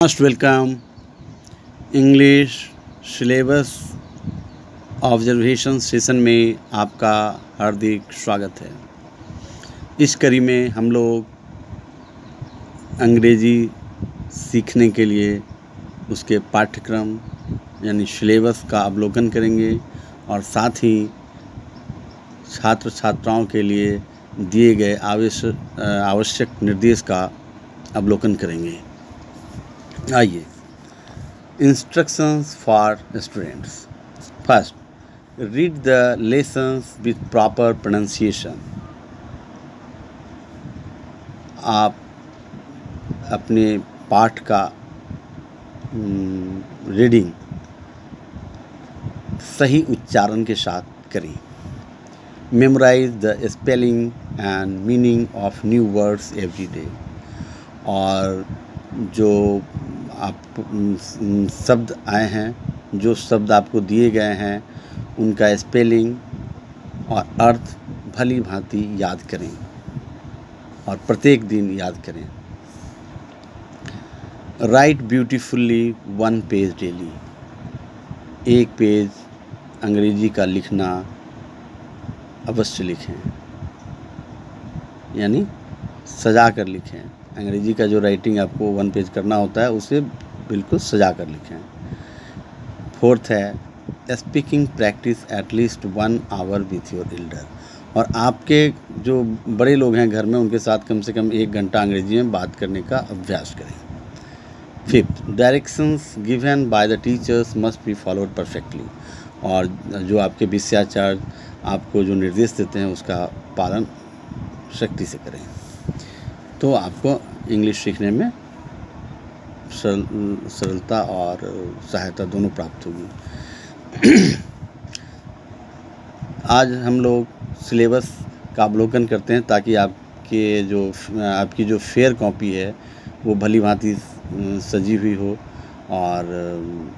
Most welcome English syllabus observation session में आपका हार्दिक स्वागत है। इस कड़ी में हम लोग अंग्रेजी सीखने के लिए उसके पाठ्यक्रम यानी सिलेबस का अवलोकन करेंगे और साथ ही छात्र छात्राओं के लिए दिए गए आवश्यक निर्देश का अवलोकन करेंगे। आइए, instructions for students. First, read the lessons with proper pronunciation. आप अपने पाठ का रीडिंग सही उच्चारण के साथ करें। Memorise the spelling and meaning of new words every day. और जो आप शब्द आए हैं, जो शब्द आपको दिए गए हैं, उनका स्पेलिंग और अर्थ भली भांति याद करें और प्रत्येक दिन याद करें। Right beautifully 1 page daily. 1 page अंग्रेजी का लिखना अवश्य लिखें, यानी सजा कर लिखें। अंग्रेजी का जो राइटिंग आपको 1 पेज करना होता है उसे बिल्कुल सजा कर लिखें। फोर्थ है, speaking practice at least 1 hour with your elder. और आपके जो बड़े लोग हैं घर में, उनके साथ कम से कम 1 घंटा अंग्रेजी में बात करने का अभ्यास करें। Fifth, directions given by the teachers must be followed perfectly. और जो आपके विषयाचार्य आपको जो निर्देश देते हैं उसका पालन सख्ती से करें, तो आपको इंग्लिश सीखने में सरलता और सहायता दोनों प्राप्त होगी। आज हम लोग सिलेबस का अवलोकन करते हैं ताकि आपकी जो फेयर कॉपी है वो भली भांति सजी हुई हो और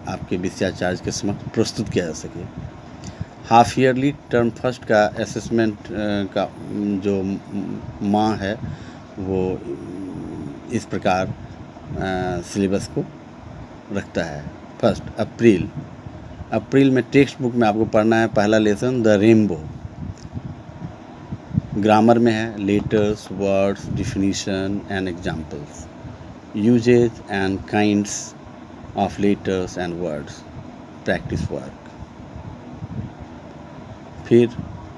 आपके विषयाचार्य के समक्ष प्रस्तुत किया जा सके। हाफ ईयरली टर्म फर्स्ट का असेसमेंट का जो माह है वो इस प्रकार सिलेबस को रखता है। फर्स्ट, अप्रैल में टेक्स्ट बुक में आपको पढ़ना है पहला लेसन द रेनबो। ग्रामर में है letters, words, definition and examples, usage and kinds of letters and words, practice work. फिर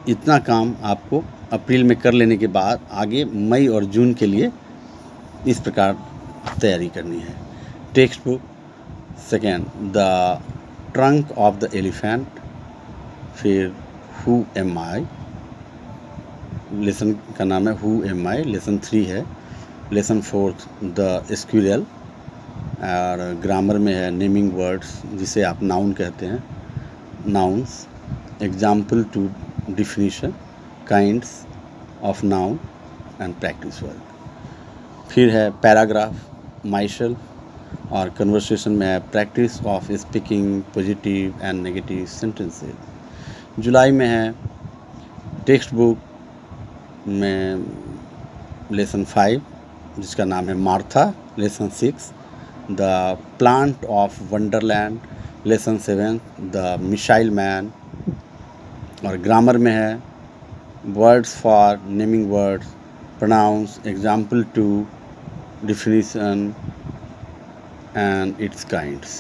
इतना काम आपको अप्रैल में कर लेने के बाद आगे मई और जून के लिए इस प्रकार तैयारी करनी है। Text book second, the trunk of the elephant. फिर हु एम आई, लेसन का नाम है हु एम आई। लेसन 3 है। Lesson 4th, the squirrel. और ग्रामर में है नेमिंग वर्ड्स, जिसे आप नाउन कहते हैं, nouns, example to definition, kinds of noun and practice work. फिर है पैराग्राफ, माइसेल्फ। और कन्वर्सेशन में है practice of speaking positive and negative sentences. जुलाई में है टेक्स्ट बुक में लेसन 5 जिसका नाम है Martha. Lesson 6, the plant of wonderland. Lesson 7, the missile man. और ग्रामर में है words for naming words, pronouns, example to, definition and its kinds.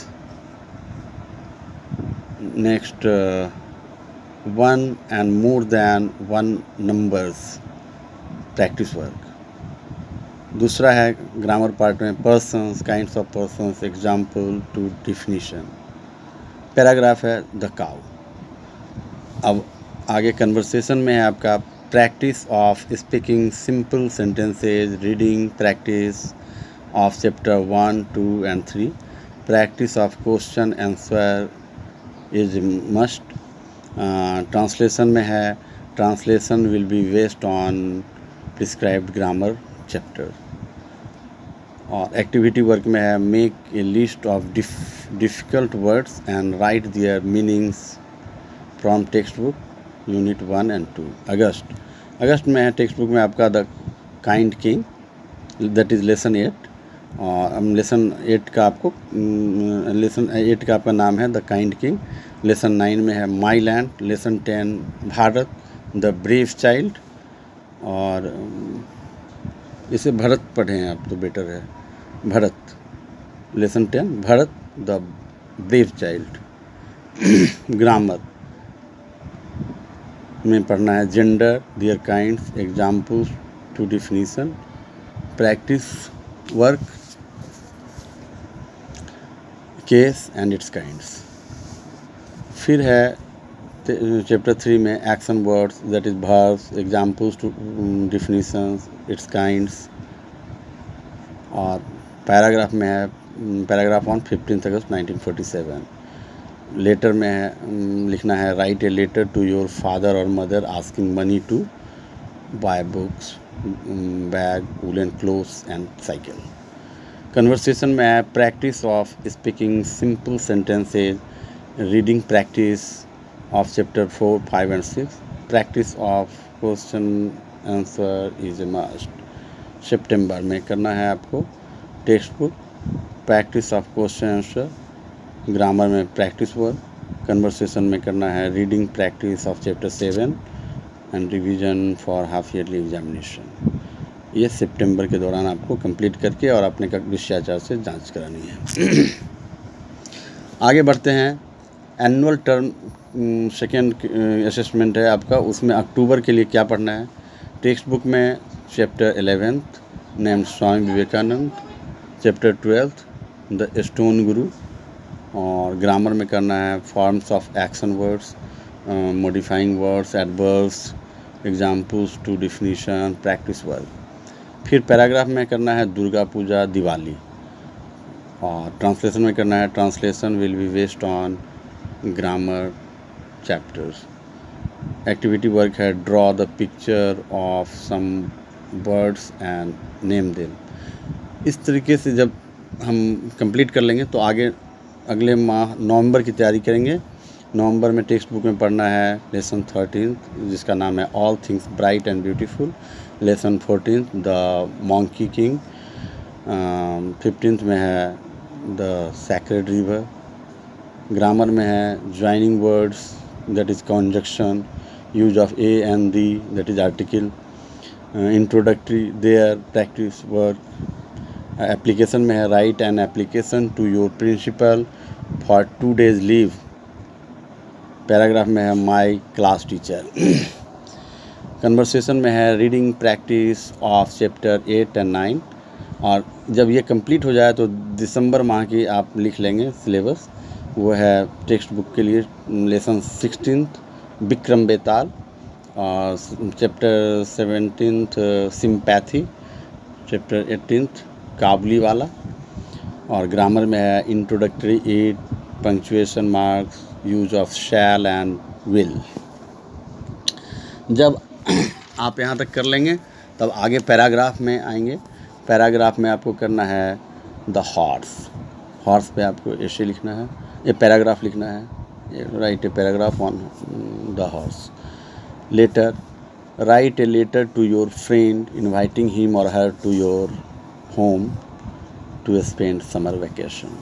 Next, one and more than one numbers, practice work. दूसरा है grammar part में persons, kinds of persons, example to definition. Paragraph है the cow. अब आगे conversation में है आपका practice of speaking simple sentences, reading practice of chapter 1, 2 and 3. Practice of question answer is must. Translation में है translation will be based on prescribed grammar chapter. और activity work में है make a list of difficult words and write their meanings from textbook unit 1 and 2. अगस्त में है text book में आपका the kind king, that is lesson 8. और lesson 8 का आपको लेसन 8 का आपका नाम है द काइंड किंग। लेसन 9 में है my land. Lesson 10 Bharat the brave child. और इसे भरत पढ़ें आप तो बेटर है, Bharat. Lesson 10 Bharat the brave child. Grammar में पढ़ना है gender, their kinds, examples to definition, practice work, case and its kinds. फिर है चैप्टर 3 में action words, that is verbs, examples to definitions, its kinds. और पैराग्राफ में है पैराग्राफ ऑन 15 अगस्त 1947। लेटर में है लिखना है write a letter to your father और mother asking money to buy books, bag, woollen clothes and cycle. Conversation में है practice of speaking simple sentences, reading practice of chapter 4, 5 and 6। Practice of question answer is a must. सितंबर में करना है आपको text book, practice of question answer. Grammar में practice work. Conversation में करना है reading practice of chapter 7 and revision for half yearly examination. ये सितंबर के दौरान आपको कंप्लीट करके और अपने विषयाचार से जांच करानी है। आगे बढ़ते हैं। एनुअल टर्म सेकेंड असेसमेंट है आपका, उसमें अक्टूबर के लिए क्या पढ़ना है। टेक्स्ट बुक में chapter 11 named Swami Vivekananda, chapter 12 the stone guru. और ग्रामर में करना है forms of action words, modifying words, adverbs, examples to definition, practice work. फिर पैराग्राफ में करना है दुर्गा पूजा, दिवाली। और ट्रांसलेशन में करना है translation will be based on grammar chapters. Activity work है draw the picture of some birds and name them. इस तरीके से जब हम कंप्लीट कर लेंगे तो आगे अगले माह नवंबर की तैयारी करेंगे। नवंबर में टेक्स्ट बुक में पढ़ना है लेसन 13 जिसका नाम है all things bright and beautiful. Lesson 14 the monkey king. 15 में है द सैक्रेड रिवर। ग्रामर में है joining words, that is conjunction, use of a and the, that is article, introductory, there, practice work. Application में है write an application to your principal for 2 days leave. Paragraph में है my class teacher. Conversation में है reading practice of chapter 8 and 9। और जब ये complete हो जाए तो दिसंबर माह की आप लिख लेंगे सिलेबस। वो है टेक्स्ट बुक के लिए लेसन 16 विक्रम बेताल, और चैप्टर 17 सिंपैथी, चैप्टर 18 काबुली वाला। और ग्रामर में है introductory 8, punctuation marks, use of shall and will. जब आप यहाँ तक कर लेंगे तब आगे पैराग्राफ में आएंगे। पैराग्राफ में आपको करना है द हॉर्स। हॉर्स पे आपको ऐसे लिखना है, ये पैराग्राफ लिखना है, write a paragraph on the horse. Letter, write a letter to your friend inviting him और her to your home to spend summer vacation.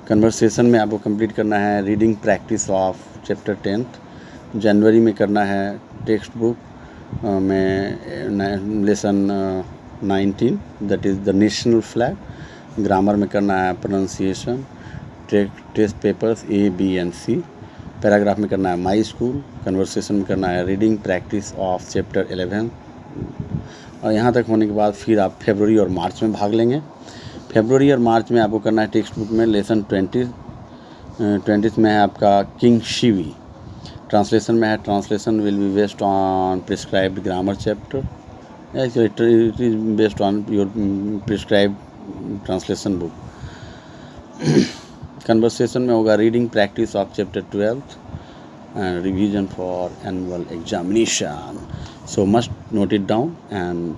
Conversation में आपको कंप्लीट करना है रीडिंग प्रैक्टिस ऑफ चैप्टर 10। जनवरी में करना है टेक्स्ट बुक में lesson 19 that is the national flag. Grammar में करना है pronunciation, test papers A, B and C। Paragraph में करना है माई स्कूल। कन्वर्सेशन में करना है रीडिंग प्रैक्टिस ऑफ चैप्टर 11। और यहाँ तक होने के बाद फिर आप फरवरी और मार्च में भाग लेंगे। फरवरी और मार्च में आपको करना है टेक्स्ट बुक में लेसन 20 में है आपका किंग शिवी। ट्रांसलेशन में है translation will be based on prescribed grammar chapter, actually it is based on your prescribed translation book. Conversation में होगा reading practice of chapter 12 and revision for annual examination. So must note it down and